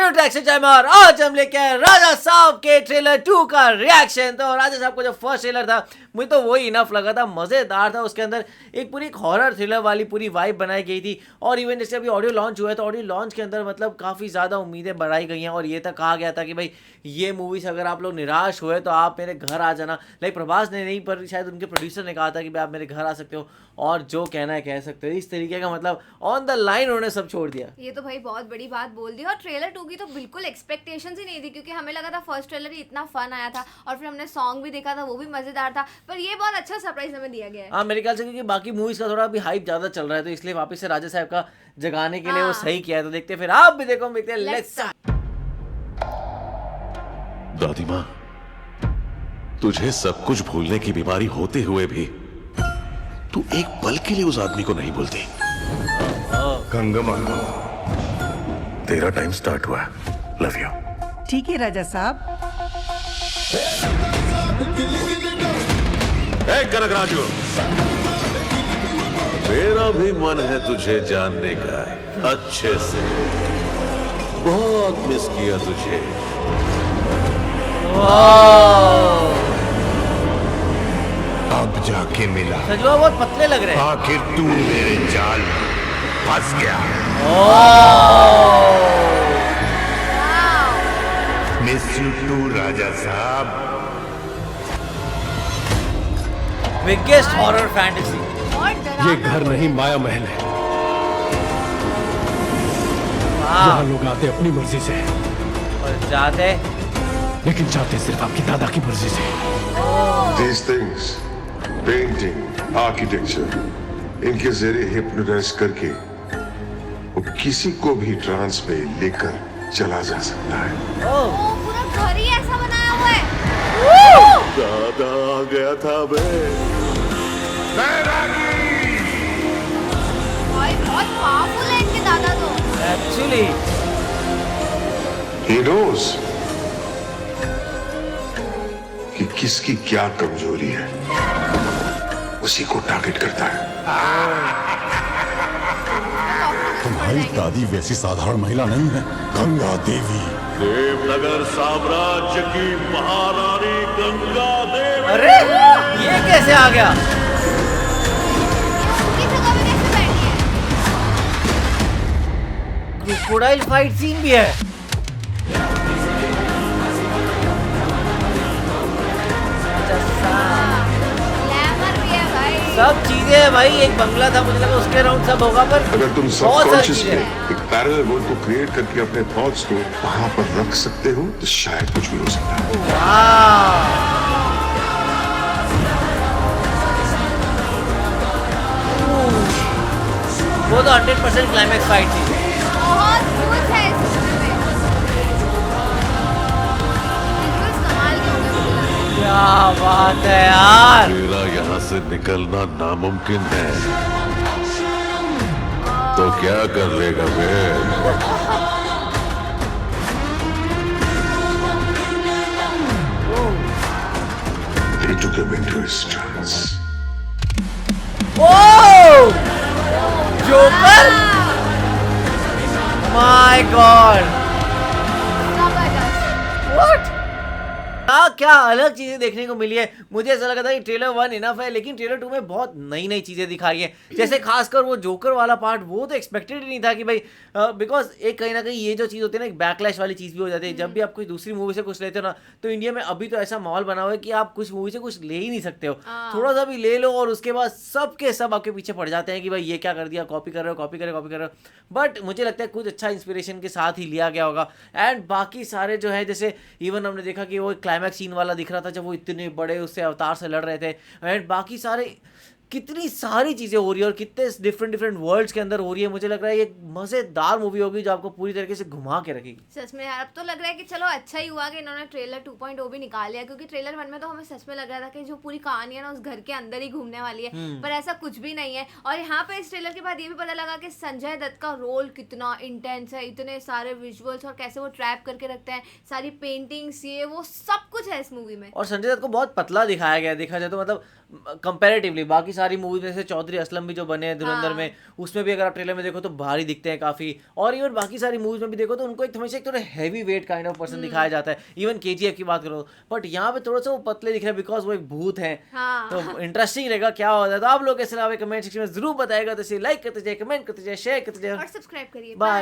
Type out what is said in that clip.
Hello taxi timer, आज हम लेके आए राजा साहब के ट्रेलर 2 का रिएक्शन। तो राजा साहब का जो फर्स्ट ट्रेलर था मुझे तो वही इनफ लगा था, मज़ेदार था। उसके अंदर एक पूरी हॉरर थ्रिलर वाली पूरी वाइब बनाई गई थी। और इवन जैसे अभी ऑडियो लॉन्च हुआ है तो ऑडियो लॉन्च के अंदर मतलब काफ़ी ज़्यादा उम्मीदें बढ़ाई गई हैं और ये तक कहा गया था कि भाई ये मूवी से अगर आप लोग निराश हुए तो आप मेरे घर आ जाना। लाइक प्रभास ने नहीं पर शायद उनके प्रोड्यूसर ने कहा था कि भाई आप मेरे घर आ सकते हो और जो कहना है कह सकते हो। इस तरीके का मतलब ऑन द लाइन उन्होंने सब छोड़ दिया। ये तो भाई बहुत बड़ी बात बोल दी। और ट्रेलर 2 की तो बिल्कुल एक्सपेक्टेशंस ही नहीं थी, क्योंकि हमें लगा था फर्स्ट ट्रेलर ही इतना फन आया था और फिर हमने सॉन्ग भी देखा था, वो भी मजेदार था। पर ये बहुत अच्छा सरप्राइज हमें दिया गया है। हाँ मेरे ख्याल से क्योंकि बाकी मूवीज का थोड़ा अभी हाइप ज्यादा चल रहा है तो इसलिए वापस से राजा साहब का जगाने के लिए वो सही किया है। तो देखते हैं फिर आप भी देखो मिलते लेट्स दादी माँ, तुझे सब कुछ भूलने की बीमारी होते हुए भी तू एक पल के लिए उस आदमी को नहीं भूलती। गंगम्मा, तेरा टाइम स्टार्ट हुआ। Love you. ठीक है राजा साहब। कनकराजू, मेरा भी मन है तुझे जानने का अच्छे से। बहुत मिस किया तुझे। अब जाके मिला। सजवा बहुत पतले लग रहे हैं। आखिर तू मेरे जाल में फंस गया। मिस यू टू राजा साहब। Biggest horror fantasy. और ये घर नहीं माया महल है, यहाँ लोग आते अपनी मर्जी से और जाते लेकिन जाते सिर्फ आपकी दादा की मर्जी से। These things, painting, architecture, इनके जरिए हिप्नोटाइज करके वो किसी को भी ट्रांस में लेकर चला जा सकता है। ओ, पूरा घर ही ऐसा बनाया हुआ है। दादा आ गया था बे। भाई बहुत पावरफुल है इनके दादा तो। एक्चुअली He knows कि किसकी क्या कमजोरी है, उसी को टारगेट करता है। तुम्हारी दादी वैसी साधारण महिला नहीं है, गंगा देवी। देवनगर साम्राज्य की महारानी गंगा देवी। अरे ये कैसे आ गया? ये जगह में कैसे बैठी है? क्रोकोडाइल फाइट सीन भी है। ग्लैमर भी है भाई। सब चीजें है भाई। एक बंगला था, मुझे लगा उसके अराउंड सब होगा पर अगर तुम बहुत सारी सबकॉन्शियस चीजें में एक पैरेलल वर्ल्ड को क्रिएट करके अपने थॉट्स को वहां पर रख सकते हो तो शायद कुछ भी हो सकता है। वाह। वो तो 100% क्लाइमैक्स फाइट थी। बहुत खुश है इस मूवी में। बिल्कुल कमाल के होंगे मुझे लग रहा है। क्या बात है यार। तेरा यहाँ से निकलना नामुमकिन है, तो क्या कर लेगा बे? They took him into his trance. Oh joker, my God, जबरदस्त। व्हाट। क्या अलग चीजें देखने को मिली है। मुझे ऐसा लगा था कि ट्रेलर 1 इनफ है, लेकिन ट्रेलर 2 में बहुत नई नई चीजें दिखाई है। जैसे खासकर वो जोकर वाला पार्ट, वो तो एक्सपेक्टेड ही नहीं था कि भाई बिकॉज एक कहीं ना कहीं ये जो चीज़ होती है ना, एक बैकलैश वाली चीज़ भी हो जाती है। जब भी आप कोई दूसरी मूवी से कुछ लेते हो ना, तो इंडिया में अभी तो ऐसा माहौल बना हुआ है कि आप कुछ मूवी से कुछ ले ही नहीं सकते हो। थोड़ा सा भी ले लो और उसके बाद सब के सब आपके पीछे पड़ जाते हैं कि भाई ये क्या कर दिया, कॉपी कर रहे हो, कॉपी कर रहे हो। बट मुझे लगता है कुछ अच्छा इंस्पिरेशन के साथ ही लिया गया होगा। एंड बाकी सारे जो है, जैसे इवन हमने देखा कि वो क्लाइमैक्स सीन वाला दिख रहा था जब वो इतने बड़े उससे अवतार से लड़ रहे थे। एंड बाकी सारे कितनी सारी चीज़ें हो रही है और कितने डिफरेंट वर्ल्ड्स के अंदर हो रही है। मुझे लग रहा है ये मज़ेदार मूवी होगी जो आपको पूरी तरीके से घुमा के रखेगी। सच में यार, अब तो लग रहा है कि चलो अच्छा ही हुआ कि इन्होंने ट्रेलर 2.0 भी निकाल लिया, क्योंकि ट्रेलर 1 में तो हमें सच में लग रहा था कि जो पूरी कहानी है ना उस घर के अंदर ही घूमने वाली है, पर ऐसा कुछ भी नहीं है। और यहाँ पे इस ट्रेलर के बाद ये भी पता लगा कि संजय दत्त का रोल कितना इंटेंस है, इतने सारे विजुअल्स और कैसे वो ट्रैप करके रखते हैं, सारी पेंटिंग्स, ये वो सब कुछ है इस मूवी में। और संजय दत्त को बहुत पतला दिखाया गया है, देखा जाए तो मतलब कंपैरेटिवली बाकी सारी मूवीज में से चौधरी असलम भी जो बने हैं धुरंधर हाँ। में, उसमें भी अगर आप ट्रेलर में देखो तो भारी दिखते हैं काफी, और इवन बाकी सारी मूवीज में भी देखो तो उनको एक हमेशा एक थोड़ा heavy weight kind of person दिखाया जाता है। इवन केजीएफ की बात करो, बट यहाँ पे थोड़ा सा वो पतले दिख रहे हैं बिकॉज वो एक भूत है। हाँ। तो इंटरेस्टिंग रहेगा क्या होता है। तो आप लोग कैसे लगा कमेंट सेक्शन में जरूर बताएगा। तो इसे लाइक करते जाए, कमेंट करते जाए, शेयर करते जाए। और सब्सक्राइब करिए। बाय।